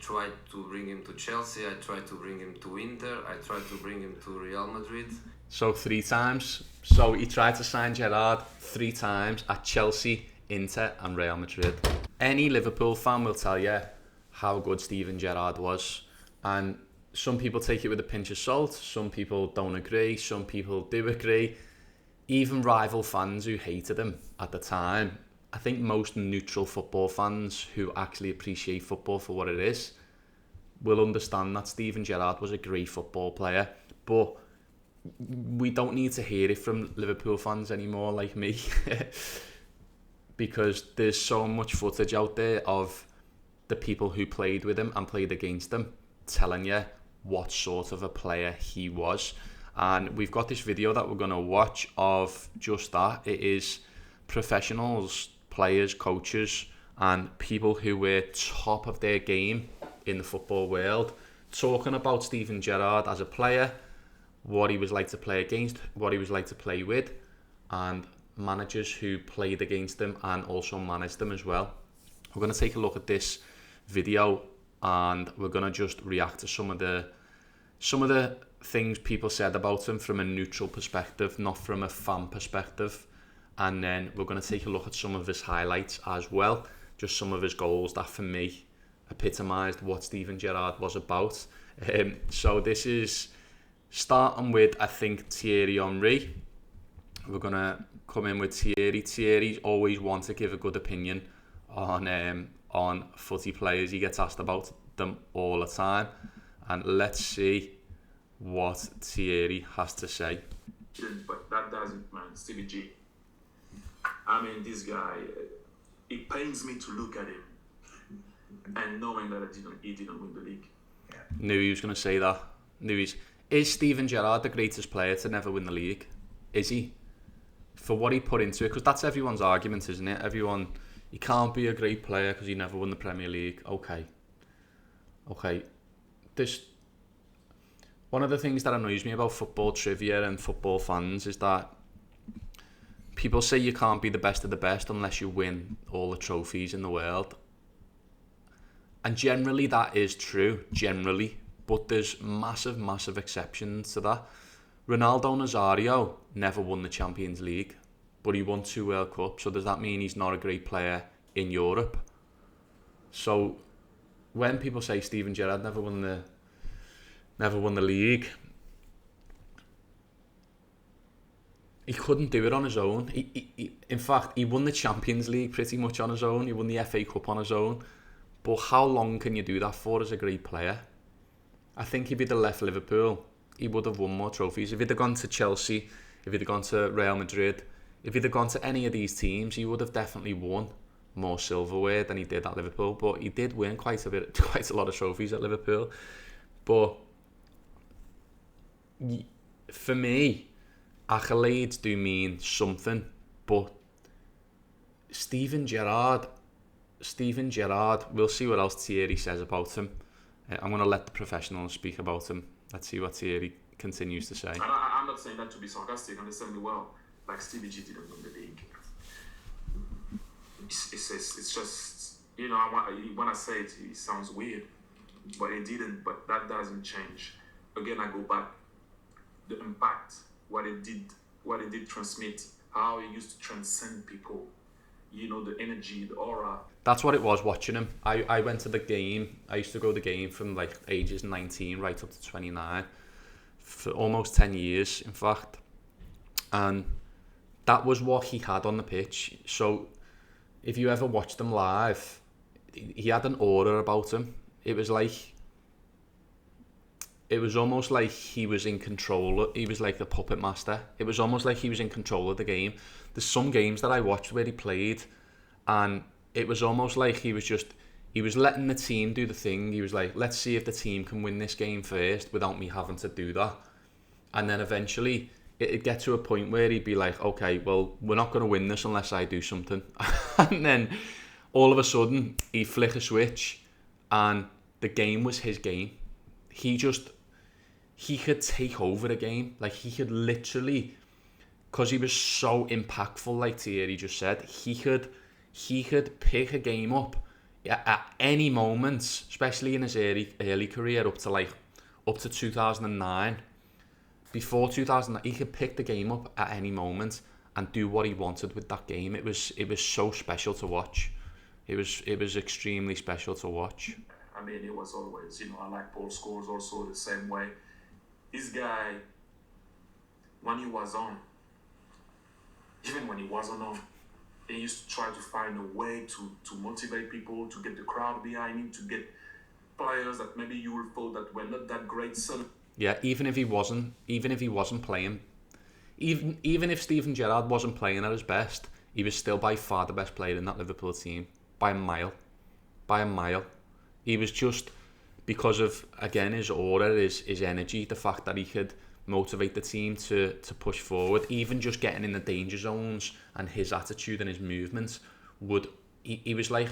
tried to bring him to Chelsea, I tried to bring him to Inter, I tried to bring him to Real Madrid. So 3 times. So he tried to sign Gerrard 3 times at Chelsea, Inter and Real Madrid. Any Liverpool fan will tell you how good Steven Gerrard was. And some people take it with a pinch of salt, some people don't agree, some people do agree. Even rival fans who hated him at the time, I think most neutral football fans who actually appreciate football for what it is will understand that Steven Gerrard was a great football player. But we don't need to hear it from Liverpool fans anymore like me because there's so much footage out there of the people who played with him and played against him telling you what sort of a player he was. And we've got this video that we're going to watch of just that. It is professionals, players, coaches and people who were top of their game in the football world talking about Steven Gerrard as a player, what he was like to play against, what he was like to play with, and managers who played against him and also managed him as well. We're going to take a look at this video and we're going to just react to some of the things people said about him from a neutral perspective, not from a fan perspective. And then we're going to take a look at some of his highlights as well, just some of his goals that for me epitomised what Steven Gerrard was about. So this is starting with, I think, Thierry Henry. We're going to come in with Thierry. Thierry's always wants to give a good opinion on footy players. He gets asked about them all the time. And let's see what Thierry has to say. But that doesn't, man. Stevie G. I mean, this guy, it pains me to look at him and knowing that he didn't win the league. Yeah. Knew he was going to say that. Is Steven Gerrard the greatest player to never win the league? Is he? For what he put into it, because that's everyone's argument, isn't it? Everyone, he can't be a great player because he never won the Premier League. Okay. One of the things that annoys me about football trivia and football fans is that people say you can't be the best of the best unless you win all the trophies in the world. And generally that is true, but there's massive exceptions to that. Ronaldo Nazario never won the Champions League, but he won 2 World Cups. So does that mean he's not a great player in Europe? So when people say Steven Gerrard never won the league, he couldn't do it on his own. In fact, he won the Champions League pretty much on his own. He won the FA Cup on his own. But how long can you do that for as a great player? I think if he'd have left Liverpool, he would have won more trophies. If he'd have gone to Chelsea, if he'd have gone to Real Madrid, if he'd have gone to any of these teams, he would have definitely won more silverware than he did at Liverpool. But he did win quite a lot of trophies at Liverpool. But for me, accolades do mean something. But Steven Gerrard, we'll see what else Thierry says about him. I'm going to let the professionals speak about him. Let's see what Thierry continues to say. I'm not saying that to be sarcastic, understand me well. Like Stevie G didn't win the league. It's just, you know, when I say it, it sounds weird, but it didn't. But that doesn't change. Again, I go back. The impact, what it did transmit, how it used to transcend people. You know, the energy, the aura. That's what it was watching him. I went to the game. I used to go to the game from like ages 19 right up to 29 for almost 10 years, in fact. And that was what he had on the pitch. So if you ever watched him live, he had an aura about him. It was almost like he was in control. He was like the puppet master. It was almost like he was in control of the game. There's some games that I watched where he played and it was almost like he was letting the team do the thing. He was like, let's see if the team can win this game first without me having to do that. And then eventually it'd get to a point where he'd be like, okay, well, we're not going to win this unless I do something. And then all of a sudden he'd flick a switch and the game was his game. He could take over the game. Like he could literally, because he was so impactful, like Thierry just said, he could pick a game up at any moment, especially in his early career up to 2009, before 2000, he could pick the game up at any moment and do what he wanted with that game. It was so special to watch. It was extremely special to watch. I mean, it was always, I like Paul Scholes also the same way. This guy, when he was on, even when he wasn't on, he used to try to find a way to motivate people, to get the crowd behind him, to get players that maybe you would thought that were not that great. Yeah, even if he wasn't playing, even if Steven Gerrard wasn't playing at his best, he was still by far the best player in that Liverpool team by a mile. He was just, because of, again, his aura, his energy, the fact that he could motivate the team to push forward, even just getting in the danger zones, and his attitude and his movements he was like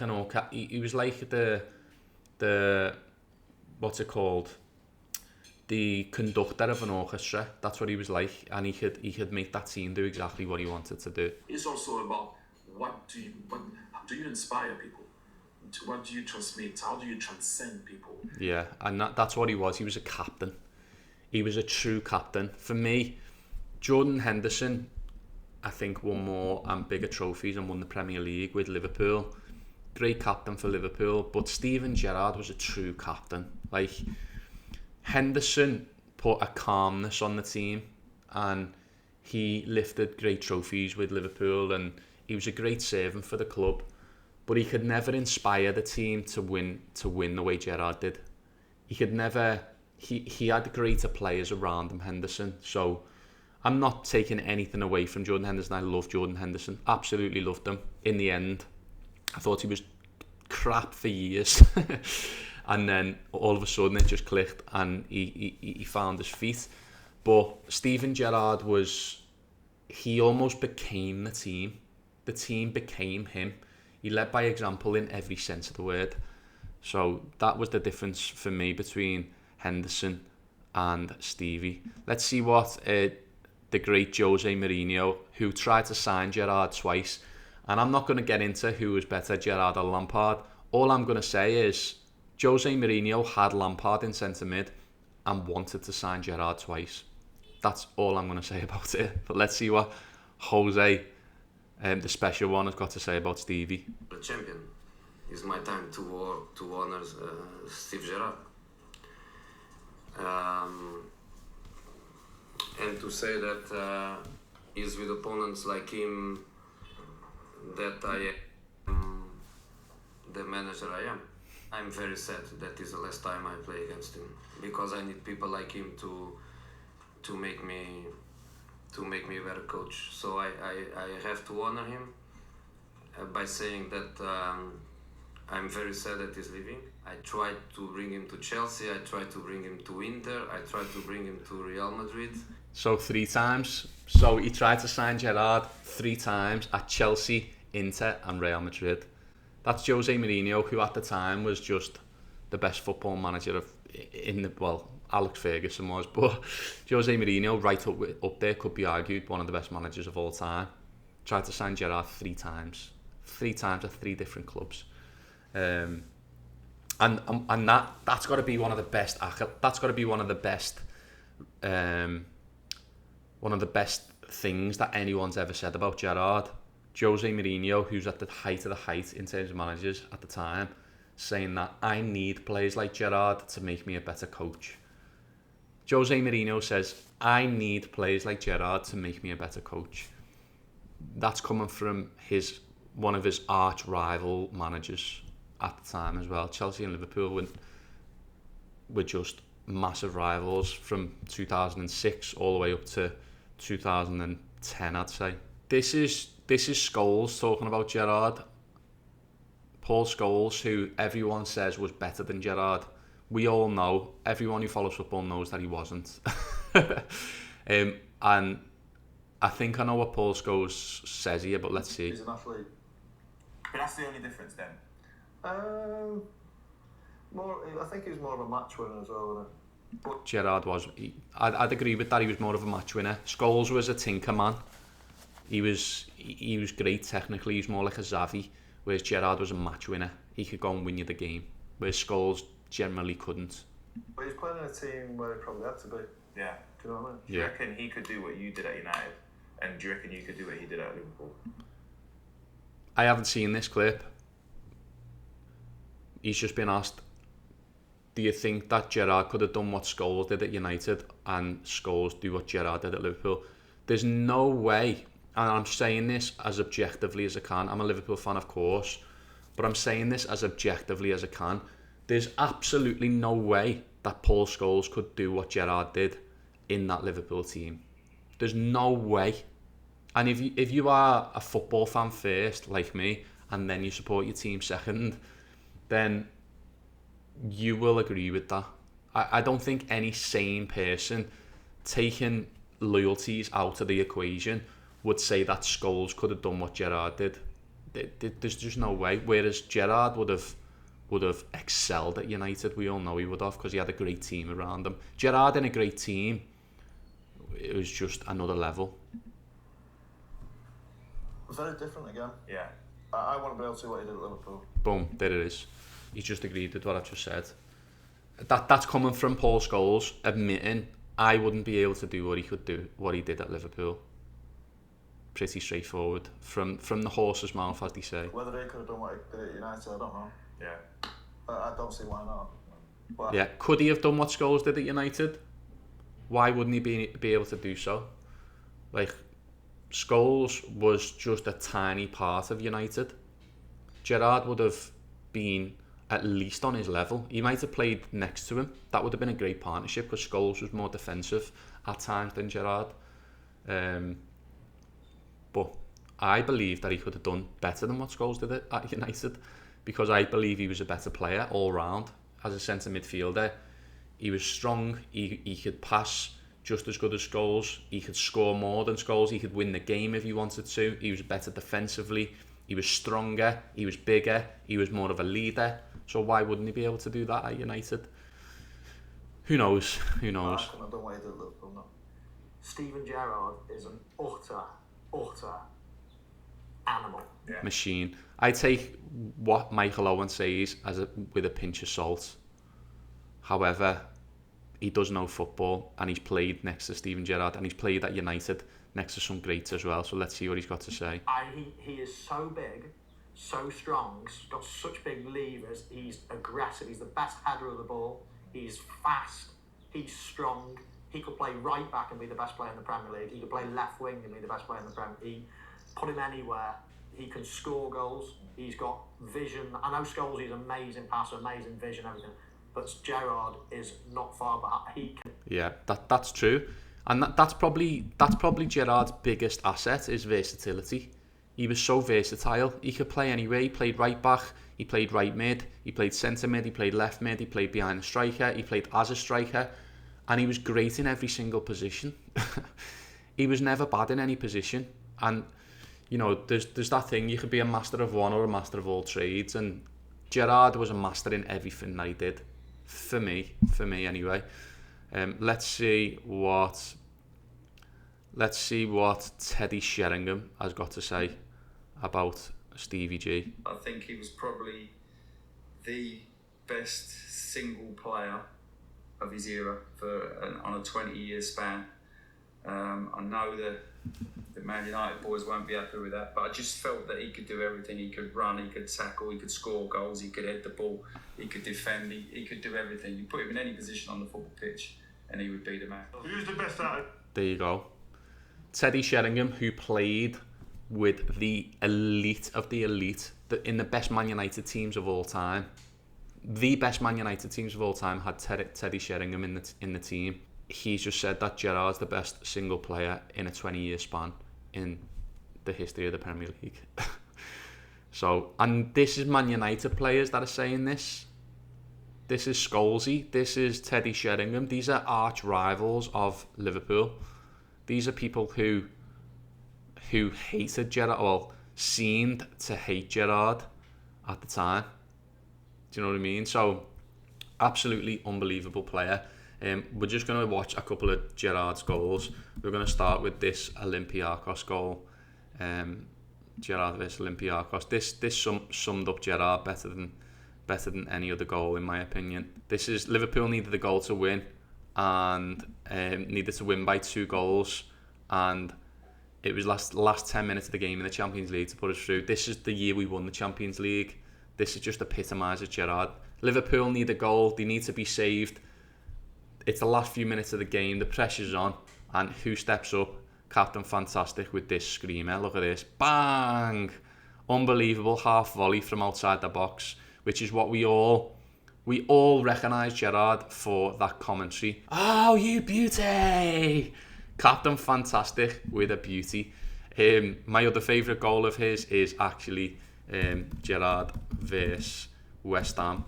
he was like the what's it called, the conductor of an orchestra. That's what he was like, and he could make that team do exactly what he wanted to do. It's also about how do you inspire people? What do you transmit? How do you transcend people? Yeah, and that's what he was. He was a captain. He was a true captain. For me, Jordan Henderson, I think, won more and bigger trophies and won the Premier League with Liverpool. Great captain for Liverpool, but Steven Gerrard was a true captain. Like, Henderson put a calmness on the team, and he lifted great trophies with Liverpool, and he was a great servant for the club, but he could never inspire the team to win the way Gerrard did. He could never. He had greater players around him, Henderson. So I'm not taking anything away from Jordan Henderson. I love Jordan Henderson. Absolutely loved him. In the end, I thought he was crap for years. And then all of a sudden it just clicked and he found his feet. But Steven Gerrard he almost became the team. The team became him. He led by example in every sense of the word. So that was the difference for me between Henderson and Stevie. Let's see what the great Jose Mourinho, who tried to sign Gerrard twice, and I'm not going to get into who was better, Gerrard or Lampard. All I'm going to say is Jose Mourinho had Lampard in centre mid and wanted to sign Gerrard twice. That's all I'm going to say about it. But let's see what Jose, the special one, has got to say about Stevie. The champion. It's my time to honor Steve Gerrard. And to say that is with opponents like him that I am the manager I am. I'm very sad that is the last time I play against him, because I need people like him to make me a better coach. So I have to honor him by saying that I'm very sad that he's leaving. I tried to bring him to Chelsea, I tried to bring him to Inter, I tried to bring him to Real Madrid. So 3 times. So he tried to sign Gerrard 3 times at Chelsea, Inter and Real Madrid. That's Jose Mourinho, who at the time was just the best football manager Alex Ferguson was, but Jose Mourinho, right up there, could be argued one of the best managers of all time. Tried to sign Gerrard 3 times. 3 times at 3 different clubs. And that's got to be one of the best. That's got to be one of the best. One of the best things that anyone's ever said about Gerrard. Jose Mourinho, who's at the height of the height in terms of managers at the time, saying that I need players like Gerrard to make me a better coach. Jose Mourinho says, I need players like Gerrard to make me a better coach. That's coming from one of his arch rival managers at the time as well. Chelsea and Liverpool were just massive rivals from 2006 all the way up to 2010, I'd say. This is Scholes talking about Gerrard. Paul Scholes, who everyone says was better than Gerrard. We all know, everyone who follows football knows that he wasn't. And I think I know what Paul Scholes says here, but let's see. He's an athlete. But that's the only difference then. I think he was more of a match winner as well, wasn't he? But Gerrard was. I'd agree with that. He was more of a match winner. Scholes was a tinker man. He was great technically. He was more like a Xavi, whereas Gerrard was a match winner. He could go and win you the game, whereas Scholes generally couldn't. But he's playing in a team where he probably had to be. Yeah. Do you know what I mean? Do you reckon he could do what you did at United? And do you reckon you could do what he did at Liverpool? I haven't seen this clip. He's just been asked, do you think that Gerrard could have done what Scholes did at United and Scholes do what Gerrard did at Liverpool? There's no way, and I'm saying this as objectively as I can. I'm a Liverpool fan, of course, but I'm saying this as objectively as I can. There's absolutely no way that Paul Scholes could do what Gerrard did in that Liverpool team. There's no way. And if you are a football fan first, like me, and then you support your team second, then you will agree with that. I don't think any sane person taking loyalties out of the equation would say that Scholes could have done what Gerrard did. There's just no way. Whereas Gerrard would have excelled at United. We all know he would have, because he had a great team around him. Gerrard in a great team, it was just another level. Very different again. Yeah. I want to be able to see what he did at Liverpool. Boom, there it is. He's just agreed with what I've just said. That's coming from Paul Scholes admitting I wouldn't be able to do what he did at Liverpool. Pretty straightforward. From the horse's mouth, as they say. Whether he could have done what he did at United, I don't know. Yeah. I don't see why not. But Yeah, could he have done what Scholes did at United? Why wouldn't he be able to do so? Like, Scholes was just a tiny part of United. Gerrard would have been at least on his level. He might have played next to him. That would have been a great partnership, because Scholes was more defensive at times than Gerrard. But I believe that he could have done better than what Scholes did at United, because I believe he was a better player all round as a centre midfielder. He was strong. He could pass just as good as Scholes. He could score more than Scholes. He could win the game if he wanted to. He was better defensively. He was stronger. He was bigger. He was more of a leader. So why wouldn't he be able to do that at United? Who knows? Who knows? I couldn't have done what he did at Liverpool, no. Steven Gerrard is an utter animal. Yeah. Machine. I take what Michael Owen says with a pinch of salt. However, he does know football, and he's played next to Steven Gerrard, and he's played at United next to some greats as well. So let's see what he's got to say. He is so big, so strong, got such big levers. He's aggressive. He's the best header of the ball. He's fast. He's strong. He could play right back and be the best player in the Premier League. He could play left wing and be the best player in the Premier League. Put him anywhere. He can score goals. He's got vision. I know Scholes is amazing passer, amazing vision, everything. But Gerrard is not far behind. He can. Yeah, that's true, and that's probably Gerrard's biggest asset, is versatility. He was so versatile. He could play anywhere. He played right back. He played right mid. He played centre mid. He played left mid. He played behind the striker. He played as a striker, and he was great in every single position. He was never bad in any position, and you know, there's that thing, you could be a master of one or a master of all trades, and Gerrard was a master in everything that he did. For me anyway. Let's see what Teddy Sheringham has got to say about Stevie G. I think he was probably the best single player of his era on a 20-year span. I know the Man United boys won't be happy with that, but I just felt that he could do everything. He could run, he could tackle, he could score goals, he could head the ball, he could defend, he could do everything. You put him in any position on the football pitch and he would be the man. Who's the best at it? There you go. Teddy Sheringham, who played with the elite of the elite in the best Man United teams of all time. The best Man United teams of all time had Teddy Sheringham in the team. He's just said that Gerrard's the best single player in a 20-year span in the history of the Premier League. So, and this is Man United players that are saying this. This is Scholesy. This is Teddy Sheringham. These are arch rivals of Liverpool. These are people who hated Gerrard, well, seemed to hate Gerrard at the time. Do you know what I mean? So, absolutely unbelievable player. We're just going to watch a couple of Gerrard's goals. We're going to start with this Olympiacos goal. Gerrard versus Olympiacos. This summed up Gerrard better than any other goal, in my opinion. This is Liverpool needed the goal to win, and needed to win by 2 goals, and it was last 10 minutes of the game in the Champions League to put us through. This is the year we won the Champions League. This is just epitomises Gerrard. Liverpool need a goal. They need to be saved. It's the last few minutes of the game. The pressure's on, and who steps up? Captain Fantastic with this screamer. Look at this. Bang! Unbelievable half volley from outside the box, which is what we all recognise Gerrard for that commentary. Oh, you beauty! Captain Fantastic with a beauty. My other favourite goal of his is actually Gerrard versus West Ham.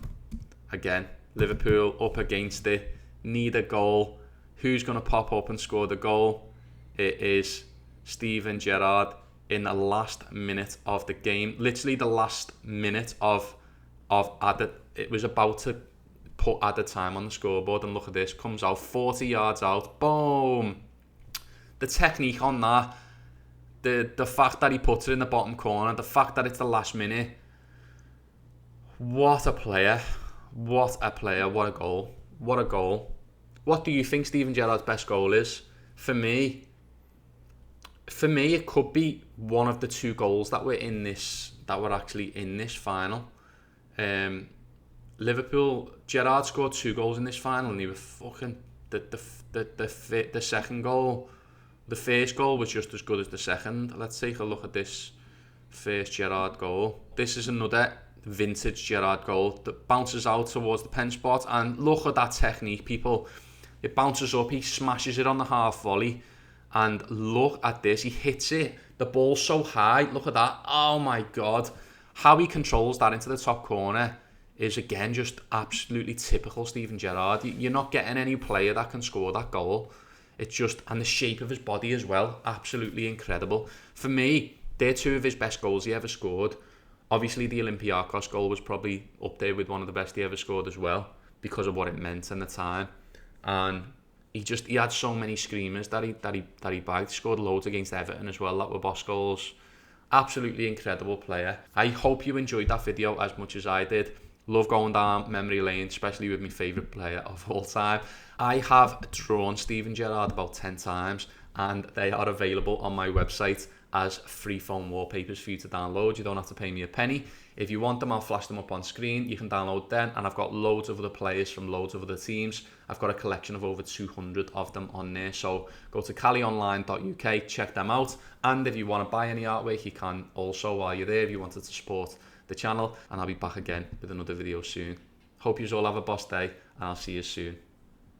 Again, Liverpool up against it, need a goal. Who's going to pop up and score the goal? It is Steven Gerrard in the last minute of the game. Literally the last minute of added. It was about to put added time on the scoreboard, and look at this. Comes out 40 yards out. Boom! The technique on that, the fact that he puts it in the bottom corner, the fact that it's the last minute. What a player. What a player. What a goal. What a goal. What do you think Steven Gerrard's best goal is? For me, it could be one of the 2 goals that were actually in this final. Liverpool, Gerrard scored 2 goals in this final, and they were fucking the second goal. The first goal was just as good as the second. Let's take a look at this first Gerrard goal. This is another vintage Gerrard goal that bounces out towards the pen spot, and look at that technique, people. It bounces up, he smashes it on the half volley, and look at this, he hits it, the ball's so high, look at that, oh my god. How he controls that into the top corner is again just absolutely typical Steven Gerrard. You're not getting any player that can score that goal. It's just, and the shape of his body as well, absolutely incredible. For me, they're 2 of his best goals he ever scored. Obviously the Olympiacos goal was probably up there with one of the best he ever scored as well, because of what it meant in the time. And he had so many screamers that he bagged. He scored loads against Everton as well, that were boss goals. Absolutely incredible player. I hope you enjoyed that video as much as I did. Love going down memory lane, especially with my favourite player of all time. I have drawn Steven Gerrard about 10 times, and they are available on my website as free phone wallpapers for you to download. You don't have to pay me a penny. If you want them, I'll flash them up on screen. You can download them, and I've got loads of other players from loads of other teams. I've got a collection of over 200 of them on there, so go to caliονline.uk, check them out, and if you want to buy any artwork, you can also while you're there if you wanted to support the channel, and I'll be back again with another video soon. Hope you all have a boss day, and I'll see you soon.